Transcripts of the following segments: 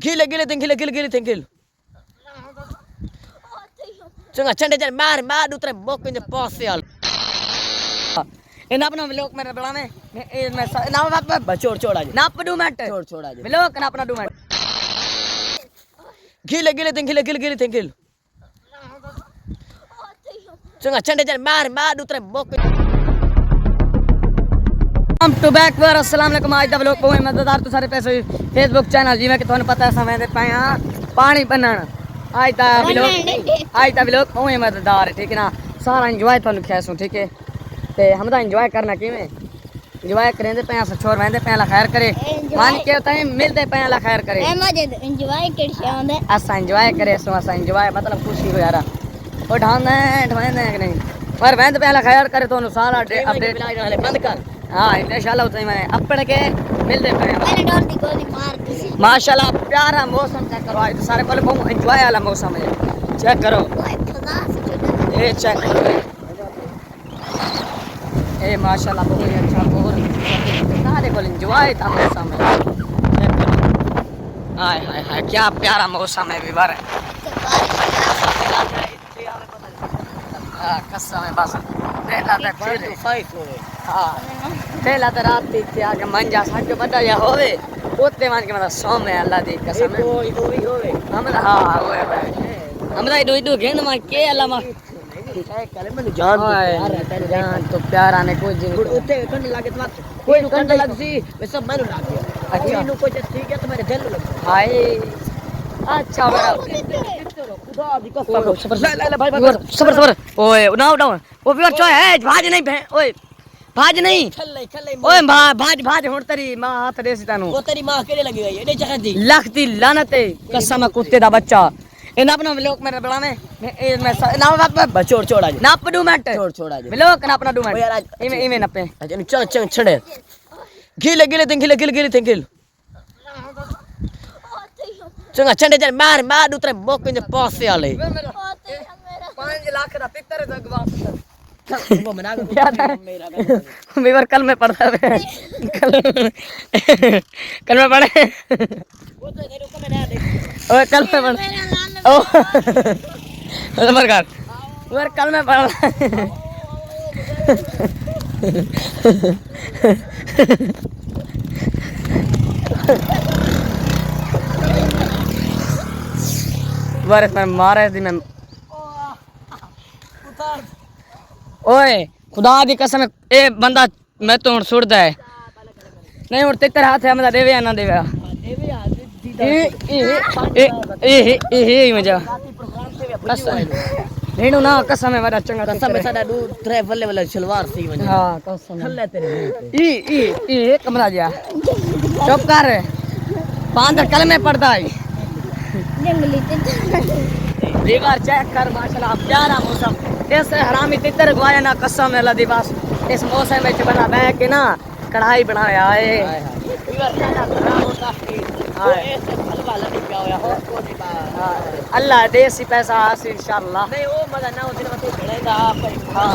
Gile gile tengil gile gile tengil. Cunga cende cende mar utre bok in the possial. अपना vlog मेरे बड़ा में ना बाप छोड़ आज ना पडू मैट छोड़ आज व्लॉग ना अपना डू मैट gile gile tengil. Cunga cende cende mar utre bok. हम टू बैक वर अस्सलाम वालेकुम आज दा व्लॉग बहुत मजेदार तो सारे पैसे फेसबुक चैनल जिवें कि तुहानू पता है समय दे पे पानी बनन आज दा व्लॉग बहुत मजेदार है ठीक है ना सारा एंजॉय तुहानू खैसू ठीक है ते हम दा एंजॉय करना किवें एंजॉय करेंदे पे छोर वेंदे पे अल्लाह खैर करे मान के ताई मिलदे पे अल्लाह खैर करे ए मजे एंजॉय केड़ से आंदे असा एंजॉय करे सो असा एंजॉय मतलब खुशी हो यार ओ ढांदे ढवांदे कि नहीं पर वेंदे पे अल्लाह खैर करे तुहानू सारा अपडेट बंद कर हाँ इंशाल्लाह उतने मैंने अपने के मिलते पे मैंने डोर दी गोली मार दी माशाल्लाह प्यारा मौसम चेक करो आज तो सारे पहले बहुत एंजॉय वाला मौसम है चेक करो खुदा से जुदा ये चेक करो ये माशाल्लाह बहुत ही अच्छा बहुत सारे को एंजॉय था मौसम है चेक करो हाय हाय हाय क्या प्यारा मौसम है विवर कसम है बस तेला तो रात थी क्या कि मंजा साजो बड़ा या होवे ओते मान के मतलब सो में अल्लाह दी कसम है होवे हम हां होवे भाई हम तो इदो गेंद मार के अल्लाह मा कले मैं जान तो प्यार आने कोई जी उते कंड लागे तो कोई कंड लग सी वे सब मन लाग गया अच्छा नु कोई ठीक है तुम्हारे दिल लग हाय अच्छा बड़ा खुदा दी कसम ले भाई सबर ओए ना उठाओ वो भी अच्छा है भाज नहीं ओए भाज नहीं खल्ले ओए भाज हुन तेरी मां हाथ देसी तानू वो तेरी मां केड़े लगी गई एडे जगती लखती लानत है कसम कुत्ते दा बच्चा इन अपना व्लॉग मेरे बड़ा में ना बाप छोड़ आज ना पडू मैट छोड़ आज व्लॉग ना अपना डू ओ यार मैट इमे नपे अच्छा चल छड़े gile tengil. Cunga cende cende mar utre bok in the possial. 5 lakh दा तितर जगवा वो मना क्या था मेरा कल में पढ़ता है कल में पढ़े वो तो देखो मैं देख ओए कल में पढ़ ओ नंबर कर मेरा कल में पढ़ बारिश में मारे थी मैं ओए खुदा दी कसम ए बंदा मैं तो हुन सुड़दा है नहीं हुन तेरे हाथ है मतलब देवे या ना देवे ए मजा कसम नहीं ना कसम है बड़ा चंगा कसम है साडा दू ट्रैवल वाला सलवार सी वने हां कसम खल्ले तेरे ई कमरा जा चुप कर 5 कल में पड़ता है जंगली दीवार चेक कर माशाल्लाह प्यारा मौसम ऐसे हरामी तितर गवाया ना कसम है अल्लाह दी बस इस मौसम में बना बैठ के ना कढ़ाई बनाया है इवर ज्यादा खराब होता है ऐसे हलवा लगी क्या होया हो को नहीं बा अल्लाह देसी पैसा हासिल इंशाल्लाह नहीं ओ मजा ना होती ना तो घड़ेगा आप हां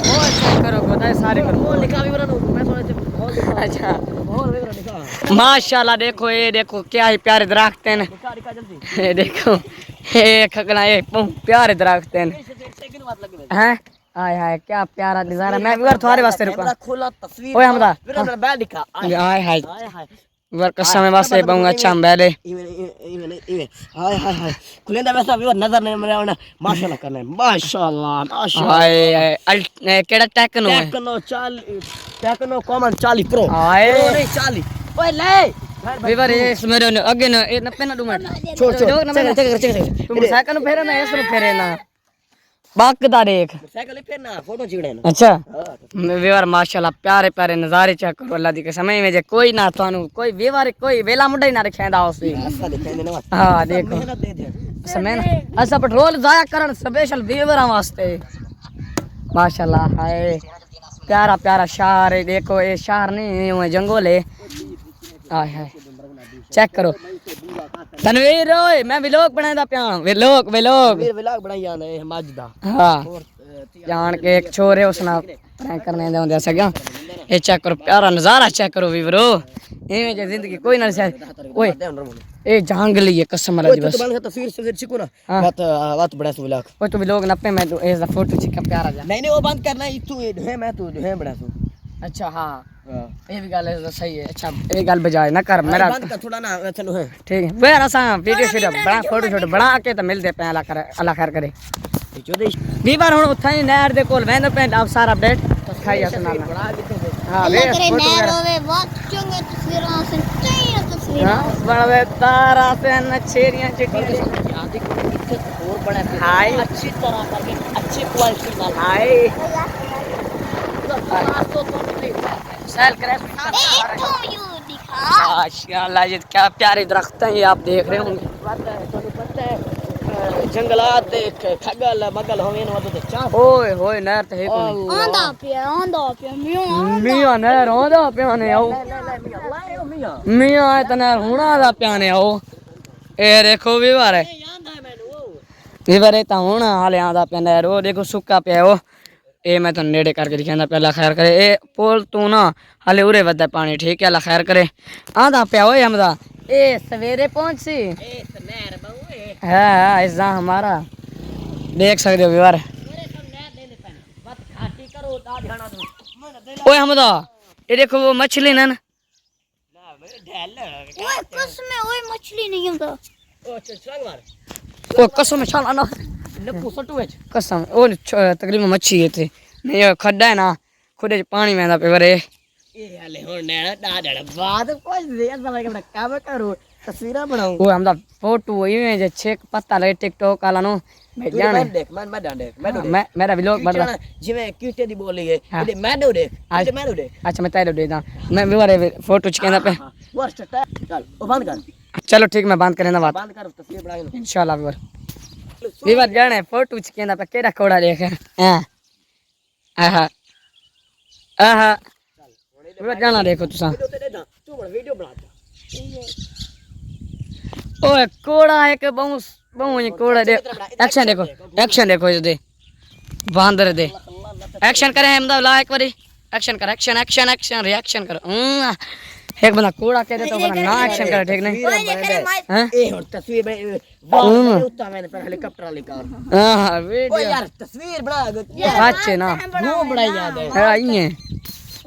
वो चेक करो खुदा सारे करो वो लिखा भी बना मैं सोचा से बहुत अच्छा बहुत विवरण लिखा माशाल्लाह देखो ये देखो क्या ही प्यारे दरख्त हैं लिखा जल्दी ये देखो ये खगना ये प्यारे दरख्त हैं सेकंड बात लगी हैं हाय हाय क्या प्यारा नजारा मैं भी तुम्हारे वास्ते रुका खोला तस्वीर ओए हमदा विवरण बैठ लिखा हाय हाय हाय वर कसम है वास्ते बहुत अच्छा बैले इवे हाय खुलेंदा वैसा विवर नजर नहीं मेरा होना माशाल्लाह करना है माशाल्लाह हाय हाय केड़ा टेक्नो है टेक्नो कॉमन 40 प्रो हाय नहीं 40 ओए ले विवर इस मेरे अगे ना ए नपे ना डूमट छोड़ चेक तुम साइकिल फेरे ना ऐसे फेरे ना बाकदा देख साइकिल फेरना फोटो छिड़े ना अच्छा विवर माशाल्लाह प्यारे प्यारे नजारे चेक करो अल्लाह दी कसम में जे कोई ना थानू कोई विवर कोई वेला मुंडा ही ना रखेंदा उसी ऐसा दिखाई देना हां देखो मेहनत दे दे समय ऐसा पेट्रोल जाया करन स्पेशल विवरा वास्ते माशाल्लाह हाय प्यारा प्यारा शहर है देखो ये शहर नहीं है जंगल है हाय हाय चेक करो तनवीर ओए मैं व्लॉग बनांदा पिया व्लॉग व्लॉग बनाई जाने मज दा हां जान के एक छोरे उसना प्रैंक करने दे होंदे सगया ये चेक करो प्यारा नजारा चेक करो वीवरो इवें जे जिंदगी कोई ना शायद ओए ए जंगली है कसम अल्लाह दी बस तो तस्वीर से छिको ना हाँ। बात बड़ा सु व्लॉग ओए तू भी लोग नपे मैं तो ऐसा फोटो छिका प्यारा जा नहीं नहीं वो बंद करना है तू है मैं तू है बड़ा सु अच्छा हाँ ये भी गल है सही है अच्छा ये गल बजाय ना कर मेरा बंद कर थोड़ा ना चलो है ठीक है वे असा वीडियो वीडियो बड़ा फोटो शॉट बना के तो मिलते पे अल्लाह खैर करे भी बार हुन उथा ही नहर दे कोल वेंदो पे अब सारा अपडेट तो खाई सुना हां वे अल्लाह करे फोटो नहर होवे बहुत चंगे तस्वीरां से चाहिए तस्वीरां बड़ा वे तारा से नछेरियां चिट्टियां और बड़ा हाय अच्छी तरह करके अच्छी क्वालिटी वाला हाय सेल करे एक तो यू दिखा माशाल्लाह ये क्या प्यारे दरख्त हैं ये आप देख रहे होंगे पता है जंगलात देख खगल मगल होवे न वदे चा ओए होए नहर ते है कोनी आंदा पे मियां नहर आंदा पिया ने आओ मियां आए तो नहर हुणा दा पिया ने आओ ए देखो भी बारे ये बारे ता हुणा हाले आंदा पिया नहर ओ देखो सुक्का पिया ओ ए मैं तो नेड़े करके दिखांदा पे अल्लाह खैर करे ए पोल तू ना हाले उरे वदा पानी ठीक है अल्लाह खैर करे आंदा पिया ओए हमदा ए सवेरे पहुंची ए नहर बहुए है ऐसा हमारा देख सकते हो व्यवहार ओए हमदा ये देखो वो मछली ना ओए कसम ओए मछली नहीं होता ओ कसम छाला ना कसम ओ तकरीबन मच्छी है थे नहीं ये खड्डा है ना खुदे पानी में पे वरे ए हले हो नहर डाडड़ बाद कुछ दे समय के काम करो तस्वीरें बनाऊं ओ हमदा फोटो इवें जे चेक पता लगे टिकटॉक वाला नो मैं जाने देख मैं देख मैं मेरा व्लॉग बड़ा जिवें कीटे दी बोली है ये मैं दो देख ये मैं दो देख अच्छा मैं तेरे दे दा मैं व्यवहार फोटो चकेंदा पे वर्स्ट चल ओ बंद कर चलो ठीक मैं बात करेंदा बात बंद कर तस्वीर बनाई इंशाल्लाह व्यवहार जाने फोटो चकेंदा पे केड़ा कोड़ा देख हां आहा आहा व्यवहार जाना देखो तुसा तू बड़ा वीडियो बना ओए कोड़ा एक बहु बहु ये कोड़ा दे एक्शन देखो ये दे बांदर दे एक्शन करे हमदा ला एक बारी एक्शन कर एक्शन एक्शन एक्शन रिएक्शन कर एक बंदा कोड़ा कह दे तो बंदा ना एक्शन करे ठीक नहीं ओए देख रे माय हैं ए और तस्वीर में वाह उतना मैंने पर हेलीकॉप्टर वाली कार हां ओ वीडियो यार तस्वीर बना अच्छे ना वो बड़ा याद है है ये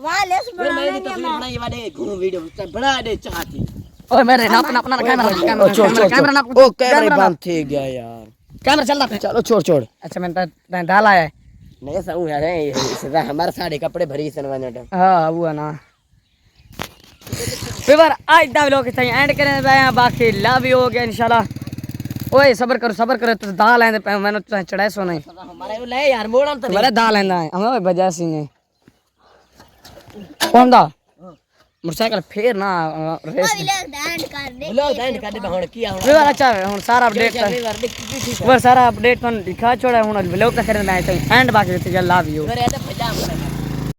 वहां लेस फिर मैंने तस्वीर बनाई वाले घूम वीडियो बना दे चाहती ओए मेरे नाप अपना कैमरा नाप ओ कैमरा बंद थी गया यार कैमरा चल रहा चलो छोड़ अच्छा मैंने डाला है नहीं ऐसा हूं यार इससे हमारे सारे कपड़े भरी सनवाने टाइम हां वो है ना फिर आज दा व्लॉग इतना एंड करें बाकी लव यू हो गया इंशाल्लाह ओए सब्र करो तो दाल आंदे पे मैंने तो चढ़ाए सो नहीं हमारे वो ले यार मोड़न तो मेरा दाल आंदा है हम बजा सी ने कौन दा मोटरसाइकिल फेर ना रेस व्लॉग एंड कर दे व्लॉग एंड कर दे हुन किया फिर अच्छा हुन सारा अपडेट वो सारा अपडेट तो दिखा छोड़ा हुन व्लॉग का करना है एंड बाकी तो लव यू करे तो भजा